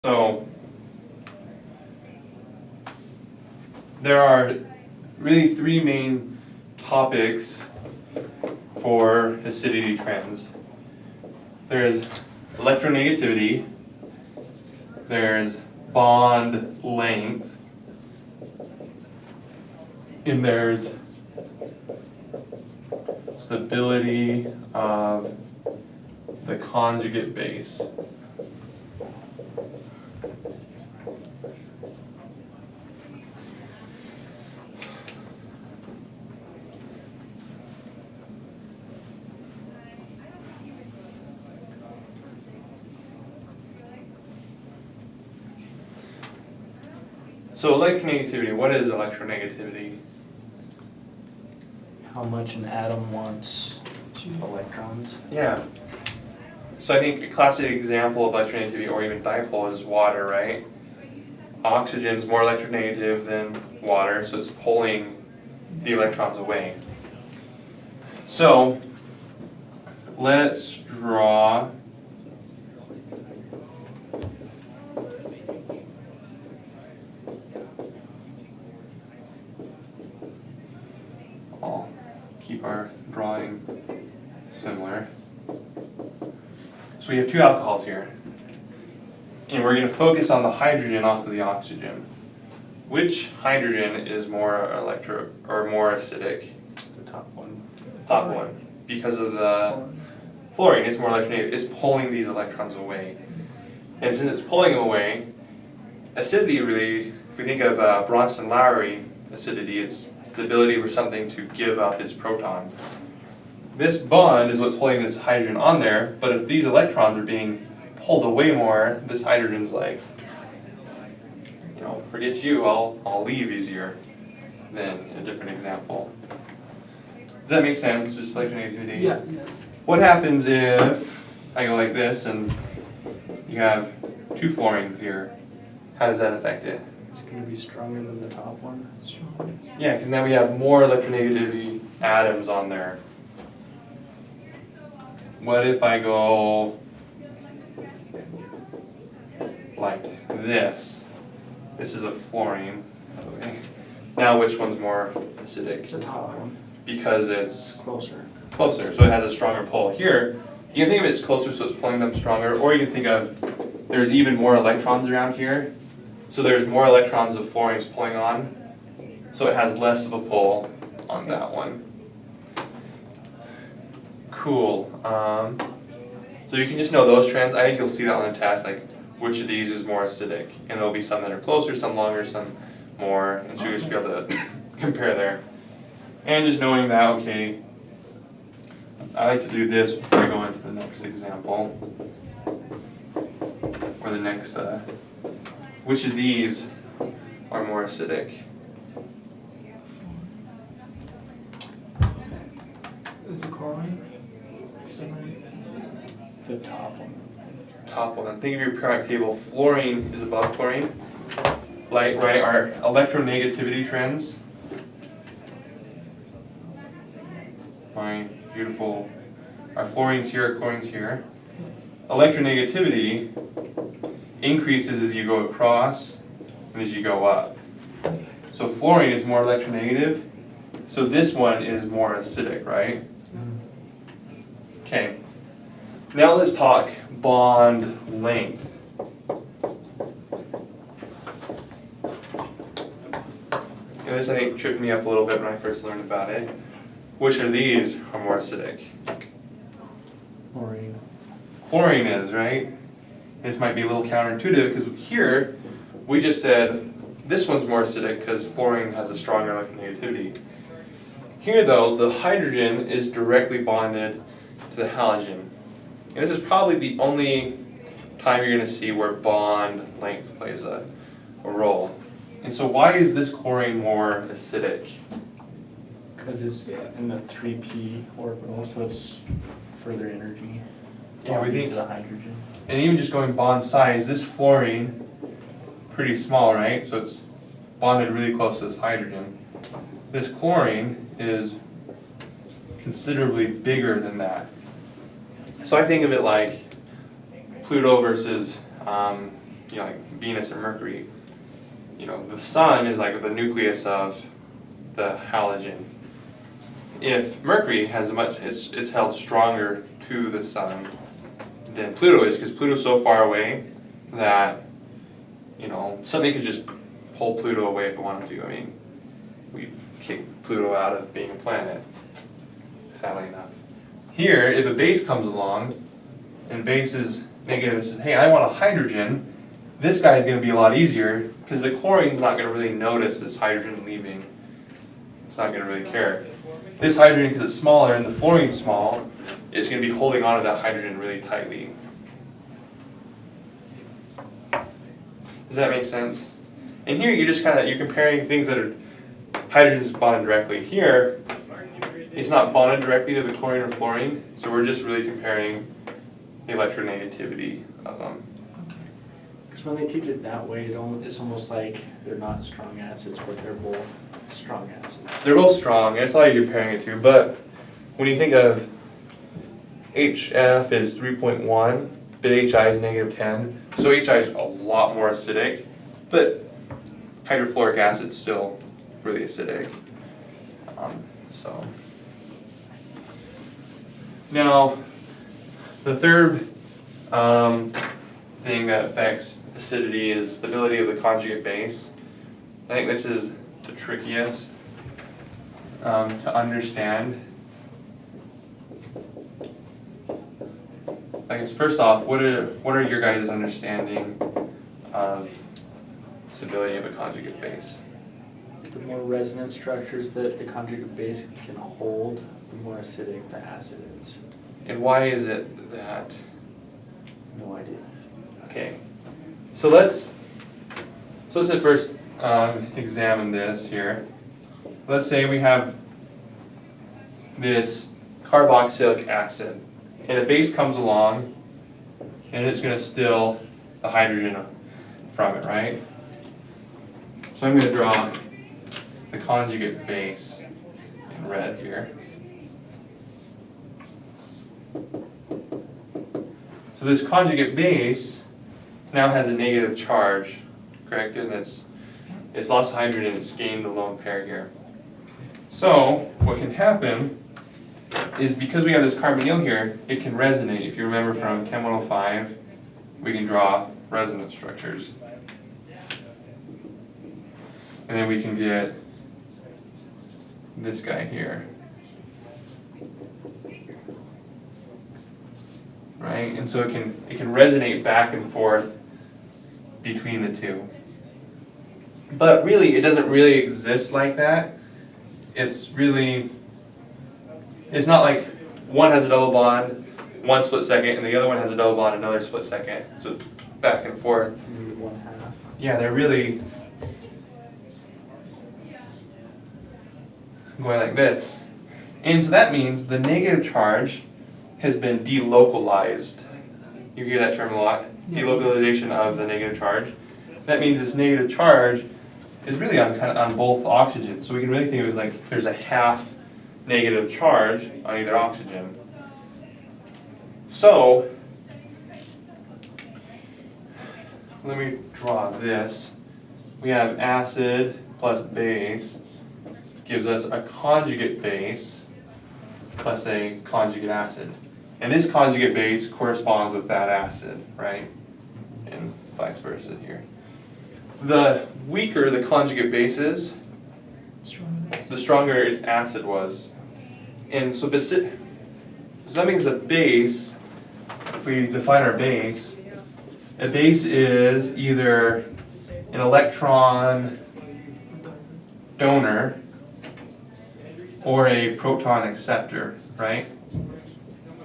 So there are really three main topics for acidity trends. There's electronegativity, there's bond length, and there's stability of the conjugate base. So electronegativity, what is electronegativity? How much an atom wants electrons. Yeah. So I think a classic example of electronegativity or even dipole is water, right? Oxygen is more electronegative than water, so it's pulling the electrons away. So let's draw I'll keep our drawing similar. So we have two alcohols here. And we're going to focus on the hydrogen off of the oxygen. Which hydrogen is more more acidic? The top one. Top one. Because of the fluorine, it's more electronegative. It's pulling these electrons away. And since it's pulling them away, acidity really, if we think of Bronston-Lowry acidity, it's the ability for something to give up its proton. This bond is what's holding this hydrogen on there, but if these electrons are being pulled away more, this hydrogen's like, you know, forget you, I'll leave easier than a different example. Does that make sense, just electronegativity? Yeah, yes. What happens if I go like this and you have two fluorines here? How does that affect it? It's going to be stronger than the top one. Stronger. Yeah, because now we have more electronegativity atoms on there. What if I go like this? This is a fluorine. Okay. Now which one's more acidic? The top one. Because it's Closer. closer, so it has a stronger pull. Here, you can think of it as closer, so it's pulling them stronger, or you can think of there's even more electrons around here, so there's more electrons of fluorines pulling on, so it has less of a pull on that one. Cool. So you can just know those trends. I think you'll see that on the test, like which of these is more acidic, and there'll be some that are closer, some longer, some more, and so you'll just be able to compare there. And just knowing that, okay, I like to do this before I go into the next example, or the next, which of these are more acidic? Is it chlorine? The top one. Top one. Think of your periodic table. Fluorine is above chlorine. Like, right, our electronegativity trends. Fine, beautiful. Our fluorines here, our chlorines here. Electronegativity increases as you go across and as you go up. So fluorine is more electronegative. So this one is more acidic, right? Okay. Now let's talk bond length. And this I think tripped me up a little bit when I first learned about it. Which of these are more acidic? Chlorine. Chlorine is, right? This might be a little counterintuitive because here we just said this one's more acidic because fluorine has a stronger electronegativity. Here though, the hydrogen is directly bonded to the halogen. And this is probably the only time you're going to see where bond length plays a role. And so why is this chlorine more acidic? Because it's in the 3p orbital, so it's further energy. Yeah, we think, to the hydrogen. and even just going bond size, this fluorine, pretty small, right? So it's bonded really close to this hydrogen. This chlorine is considerably bigger than that. So I think of it like Pluto versus you know, like Venus or Mercury, you know, the sun is like the nucleus of the halogen. If Mercury has it's held stronger to the sun than Pluto is, because Pluto's so far away that, you know, something could just pull Pluto away if it wanted to. I mean, we've kicked Pluto out of being a planet, sadly enough. Here, if a base comes along, and base is negative, it says, hey, I want a hydrogen, this guy's going to be a lot easier, because the chlorine's not going to really notice this hydrogen leaving. It's not going to really care. This hydrogen, because it's smaller and the fluorine's small, it's going to be holding on to that hydrogen really tightly. Does that make sense? And here you're just you're comparing things that are hydrogens bonded directly. Here, it's not bonded directly to the chlorine or fluorine, so we're just really comparing the electronegativity of them. Because when they teach it that way, it's almost like they're not strong acids, but they're both strong acids. They're both strong, that's all you're comparing it to, but when you think of HF is 3.1, but HI is negative 10, so HI is a lot more acidic, but hydrofluoric acid is still really acidic. So now, the third thing that affects acidity is stability of the conjugate base. I think this is the trickiest to understand. I guess first off, what are your guys' understanding of stability of a conjugate base? The more resonant structures that the conjugate base can hold, the more acidic the acid is. And why is it that? No idea. Okay, so let's at first examine this here. Let's say we have this carboxylic acid, and a base comes along, and it's going to steal the hydrogen from it, right? So I'm going to draw the conjugate base in red here. So this conjugate base now has a negative charge, correct? And it's lost hydrogen, it's gained the lone pair here. So what can happen is because we have this carbonyl here, it can resonate. If you remember from Chem 105, we can draw resonance structures. And then we can get this guy here. Right? And so it can resonate back and forth between the two. But really, it doesn't really exist like that. It's not like one has a double bond, one split second, and the other one has a double bond, another split second. So it's back and forth. Maybe 1/2. Yeah, they're really going like this. And so that means the negative charge has been delocalized. You hear that term a lot, delocalization of the negative charge. That means this negative charge is really on both oxygens. So we can really think of it like there's a half negative charge on either oxygen. So let me draw this. We have acid plus base gives us a conjugate base plus a conjugate acid. And this conjugate base corresponds with that acid, right? And vice versa here. The weaker the conjugate base is, the stronger its acid was. And so that means a base, if we define our base, a base is either an electron donor or a proton acceptor, right?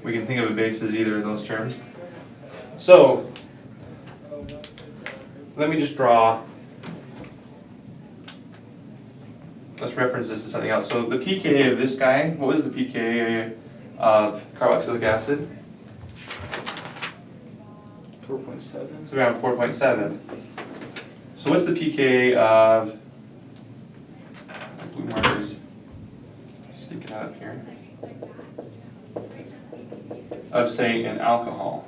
We can think of a base as either of those terms. So, let me just draw, let's reference this to something else. So the pKa of this guy, what was the pKa of carboxylic acid? 4.7. So around 4.7. So what's the pKa of, blue markers, stick it out here, of say an alcohol?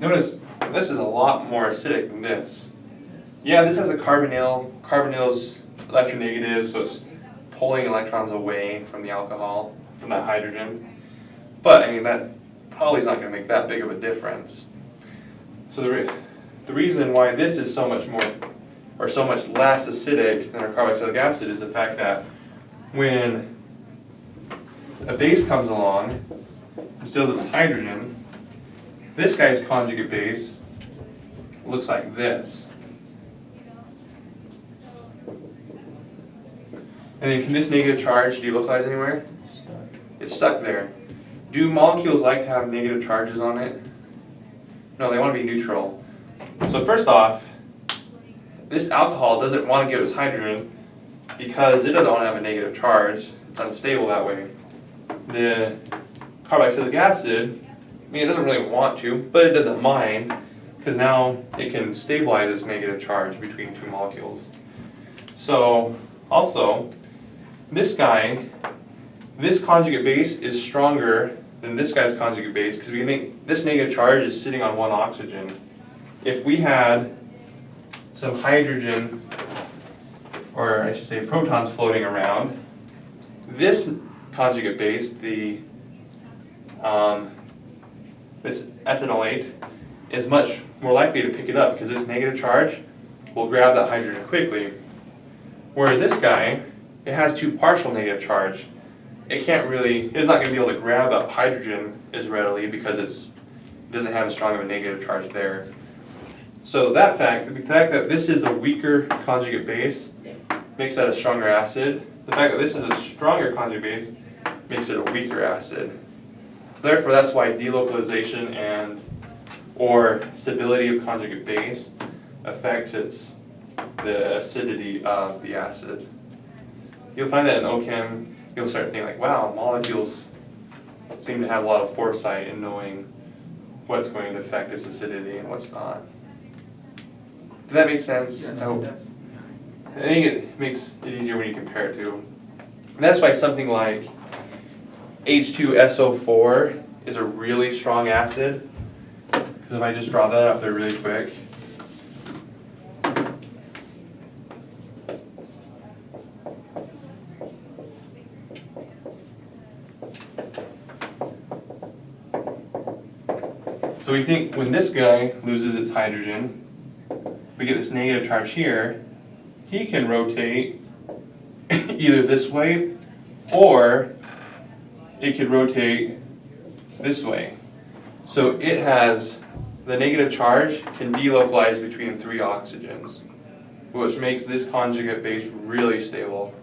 notice this is a lot more acidic than this. Yeah, this has a carbonyl. Carbonyl's electronegative, so it's pulling electrons away from the alcohol, from that hydrogen. But I mean, that probably is not going to make that big of a difference. So the reason why this is so much more, or so much less acidic than our carboxylic acid is the fact that when a base comes along and steals its hydrogen, this guy's conjugate base looks like this. And then can this negative charge delocalize anywhere? It's stuck. It's stuck there. Do molecules like to have negative charges on it? No, they want to be neutral. So first off, this alcohol doesn't want to give us hydrogen because it doesn't want to have a negative charge. It's unstable that way. The carboxylic acid, I mean, it doesn't really want to, but it doesn't mind because now it can stabilize this negative charge between two molecules. So also, this guy, this conjugate base is stronger than this guy's conjugate base because we think this negative charge is sitting on one oxygen. If we had some hydrogen, or I should say protons floating around, this conjugate base, the this ethanolate, is much more likely to pick it up because this negative charge will grab that hydrogen quickly. Where this guy, it has two partial negative charge. It's not going to be able to grab that hydrogen as readily because it doesn't have as strong of a negative charge there. So the fact that this is a weaker conjugate base makes that a stronger acid. The fact that this is a stronger conjugate base makes it a weaker acid. Therefore, that's why delocalization or stability of conjugate base affects the acidity of the acid. You'll find that in OChem, you'll start thinking like, wow, molecules seem to have a lot of foresight in knowing what's going to affect its acidity and what's not. Does that make sense? Yes, I hope. it does. I think it makes it easier when you compare it to. And that's why something like H2SO4 is a really strong acid. Because if I just draw that up there really quick. So we think when this guy loses its hydrogen, we get this negative charge here, he can rotate either this way or it could rotate this way. So it has, the negative charge can delocalize between three oxygens, which makes this conjugate base really stable,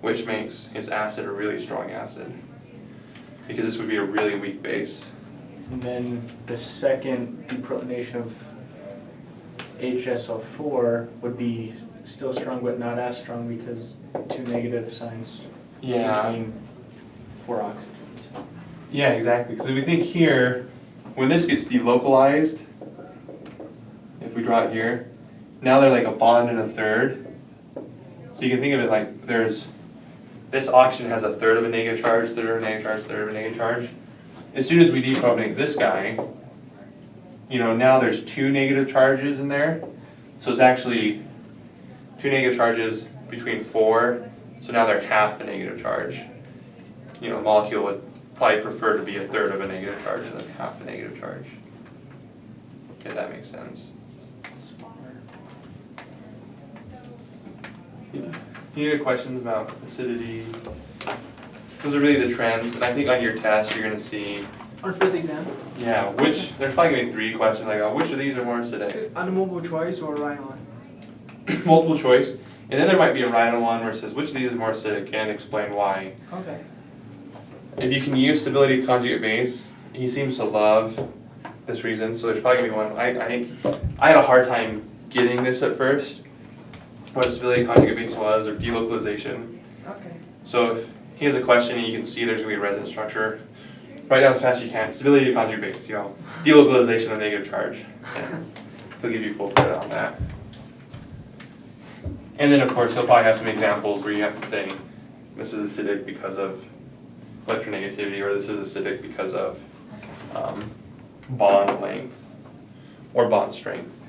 which makes its acid a really strong acid, because this would be a really weak base. And then the second deprotonation of HSO4 would be still strong but not as strong because two negative signs between four oxygens. Yeah, exactly. So we think here, when this gets delocalized, if we draw it here, now they're like a bond and a third. So you can think of it like this oxygen has a third of a negative charge, third of a negative charge, third of a negative charge. As soon as we deprotonate this guy, now there's two negative charges in there. So it's actually two negative charges between four. So now they're half a negative charge. A molecule would probably prefer to be a third of a negative charge than half a negative charge. If that makes sense. Any other questions about acidity? Those are really the trends, and I think on your test you're going to see, On first exam, there's probably going to be 3 questions like, which of these are more acidic? is multiple choice or right on? Multiple choice, and then there might be a right on one where it says, which of these is more acidic, and explain why. Okay. If you can use stability of conjugate base, he seems to love this reason, so there's probably going to be one. I think I had a hard time getting this at first, what stability of conjugate base was, or delocalization. Okay. So if he has a question and you can see there's going to be a resonance structure, write down as fast as you can. Stability of conjugate base, delocalization of negative charge. And he'll give you full credit on that. And then of course he'll probably have some examples where you have to say, this is acidic because of electronegativity, or this is acidic because of bond length. or bond strength.